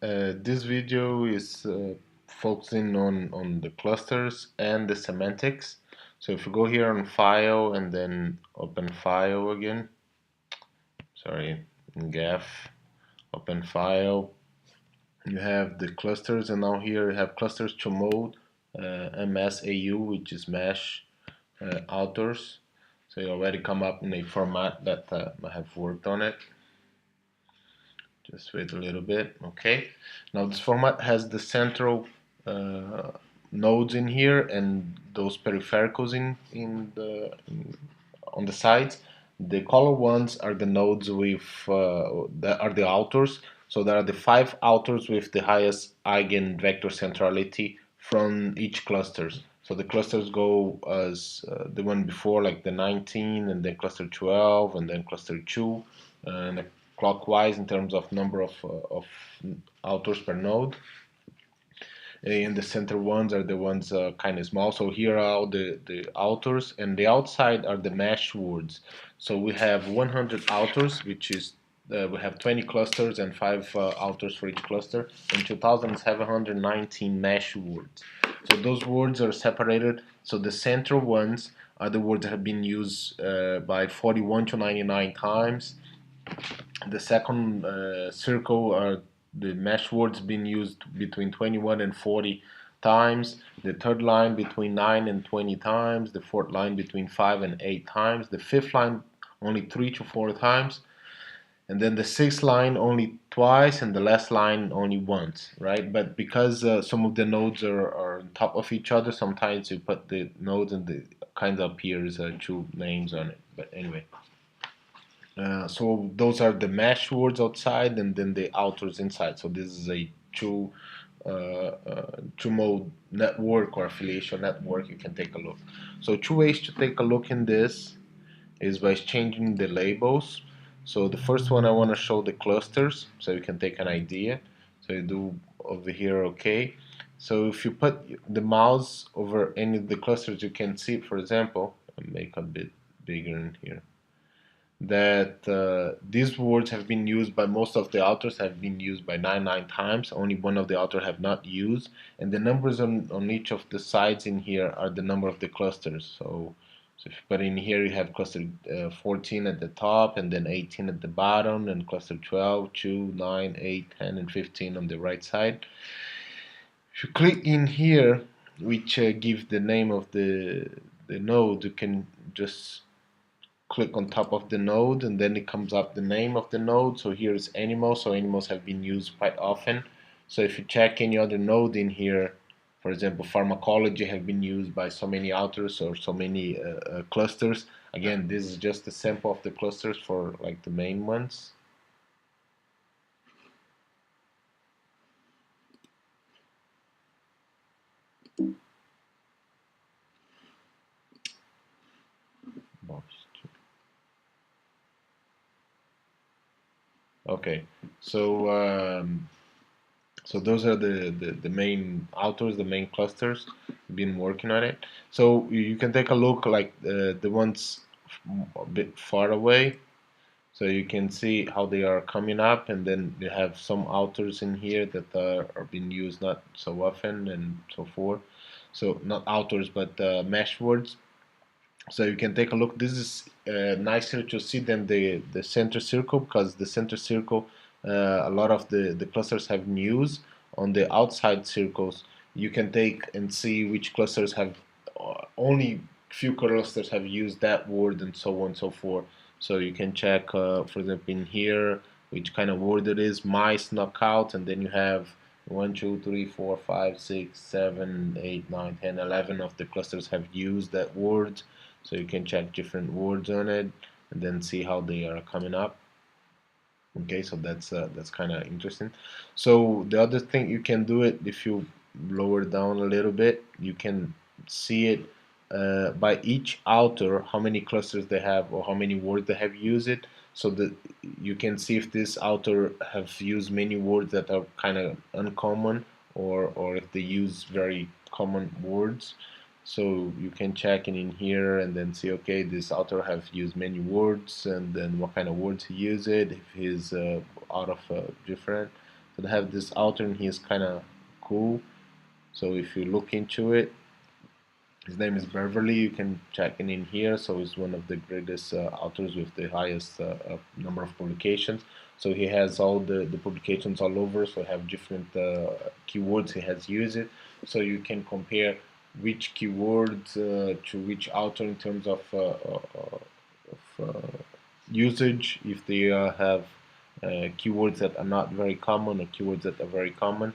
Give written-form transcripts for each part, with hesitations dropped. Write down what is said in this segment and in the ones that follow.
This video is focusing on the clusters and the semantics. So if you go here on File and then open File again, sorry, in GAF, open File, you have the clusters, and now here you have clusters to mode, MSAU, which is mesh authors. So you already come up in a format that I have worked on it. Just wait a little bit. Okay, now this format has the central nodes in here and those periphericals on the sides. The color ones are the nodes with that are the authors. So there are the 5 authors with the highest eigenvector centrality from each clusters. So the clusters go as the one before, like the 19, and then cluster 12, and then cluster 2, and clockwise in terms of number of authors per node. And the center ones are the ones kind of small. So here are all the authors, and the outside are the mesh words. So we have 100 authors, which is we have 20 clusters and 5 authors for each cluster, and 2,719 mesh words. So those words are separated. So the central ones are the words that have been used by 41 to 99 times. The second circle are the mesh words being used between 21 and 40 times. The third line between 9 and 20 times. The fourth line between 5 and 8 times. The fifth line only 3 to 4 times. And then the sixth line only twice, and the last line only once, right? But because some of the nodes are on top of each other, sometimes you put the nodes and the kind of appears two names on it. But anyway. So those are the mesh words outside, and then the authors inside. So this is a two mode network or affiliation network. You can take a look. So two ways to take a look in this is by changing the labels. So the first one, I want to show the clusters so you can take an idea. So you do over here, okay. So if you put the mouse over any of the clusters, you can see, for example, I'll make a bit bigger in here, that these words have been used by most of the authors, have been used by 99 times. Only one of the authors have not used, and the numbers on each of the sides in here are the number of the clusters. So if you put in here, you have cluster 14 at the top, and then 18 at the bottom, and cluster 12, 2, 9, 8, 10, and 15 on the right side. If you click in here, which gives the name of the node, you can just click on top of the node, and then it comes up the name of the node. So here is animals. So animals have been used quite often. So if you check any other node in here, for example, pharmacology have been used by so many authors or so many clusters. Again, this is just a sample of the clusters for like the main ones. Okay, so those are the main authors, the main clusters. Been working on it. So you can take a look like the ones a bit far away. So you can see how they are coming up, and then you have some authors in here that are being used not so often and so forth. So not authors, but mesh words. So you can take a look. This is nicer to see than the center circle, because the center circle, a lot of the clusters have news. On the outside circles, you can take and see which clusters have only few clusters have used that word, and so on and so forth. So you can check, for example, in here, which kind of word it is. Mice knockout, and then you have 1, 2, 3, 4, 5, 6, 7, 8, 9, 10, 11 of the clusters have used that word. So you can check different words on it and then see how they are coming up. Okay, so that's kind of interesting. So the other thing, you can do it if you lower down a little bit. You can see it by each author, how many clusters they have or how many words they have used it, so that you can see if this author have used many words that are kind of uncommon, or if they use very common words. So you can check in here and then see, okay, this author have used many words, and then what kind of words he used it, if he's out of different. So they have this author, and he's kind of cool. So if you look into it, his name is Beverly. You can check in here. So he's one of the greatest authors with the highest number of publications. So he has all the publications all over. So have different keywords he has used. So you can compare which keywords to which author in terms of usage. If they have keywords that are not very common or keywords that are very common.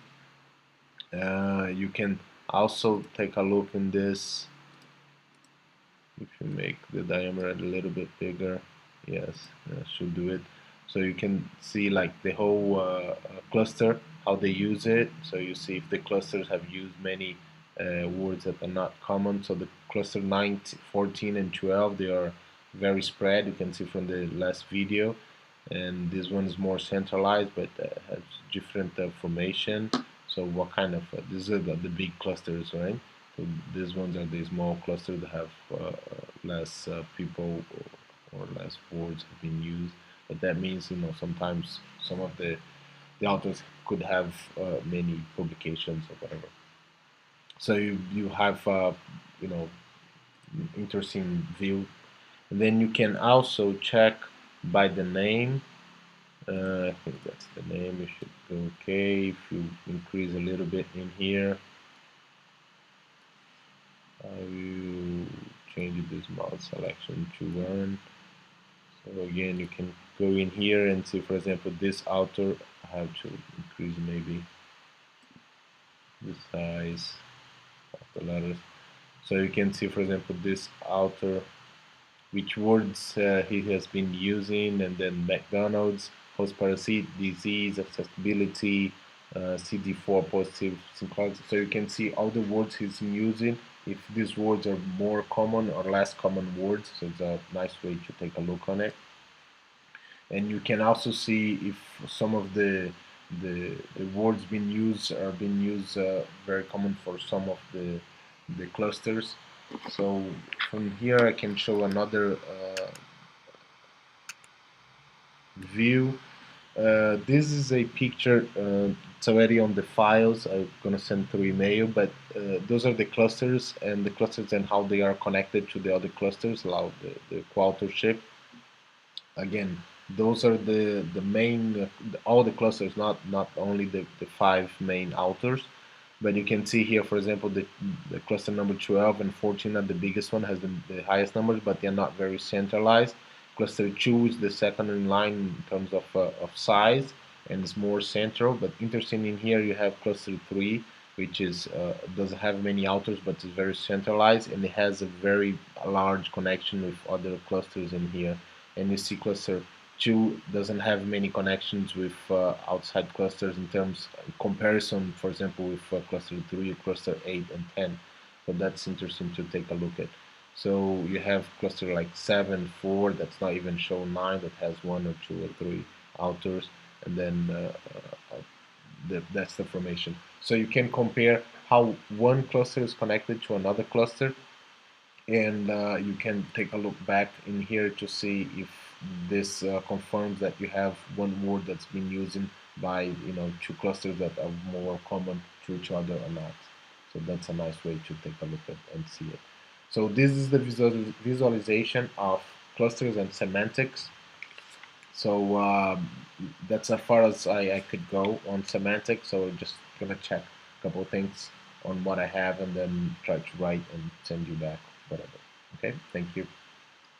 You can also take a look in this. If you make the diameter a little bit bigger, yes, should do it. So you can see like the whole cluster, how they use it. So you see if the clusters have used many words that are not common. So the cluster 9, 14, and 12, they are very spread. You can see from the last video. And this one is more centralized, but has different formation. So what kind of, these are the big clusters, right? So these ones are the small clusters that have less people or less words have been used. But that means, sometimes some of the authors could have many publications or whatever. So you have you know interesting view, and then you can also check by the name. I think that's the name. You should go okay. If you increase a little bit in here, I will change this mouse selection to 1. So again, you can go in here and see, for example, this author. I have to increase maybe the size of the letters. So you can see, for example, this author, which words he has been using, and then McDonald's, host parasite, disease, accessibility, CD4 positive synchronized. So you can see all the words he's using, if these words are more common or less common words. So it's a nice way to take a look on it. And you can also see if some of the words being used are being used very common for some of the clusters. So from here I can show another view. This is a picture. It's already on the files. I'm gonna send through email, but those are the clusters, and the clusters and how they are connected to the other clusters, allow the co-authorship. Again, those are the main all the clusters, not only the 5 main authors. But you can see here, for example, the cluster number 12 and 14 are the biggest one, has the highest numbers, but they're not very centralized. Cluster 2 is the second in line in terms of size, and it's more central. But interesting, in here you have cluster 3, which is doesn't have many authors, but is very centralized, and it has a very large connection with other clusters in here. And you see cluster 2 doesn't have many connections with outside clusters in terms of comparison, for example, with cluster 3, cluster 8, and 10. So that's interesting to take a look at. So you have cluster like 7, 4, that's not even shown 9, that has 1 or 2 or 3 authors, and then that's the formation. So you can compare how one cluster is connected to another cluster, and you can take a look back in here to see if this confirms that you have one word that's been using by 2 clusters that are more common to each other or not. So that's a nice way to take a look at and see it. So this is the visualization of clusters and semantics. So that's as far as I could go on semantics. So I'm just gonna check a couple of things on what I have, and then try to write and send you back whatever. Okay, thank you.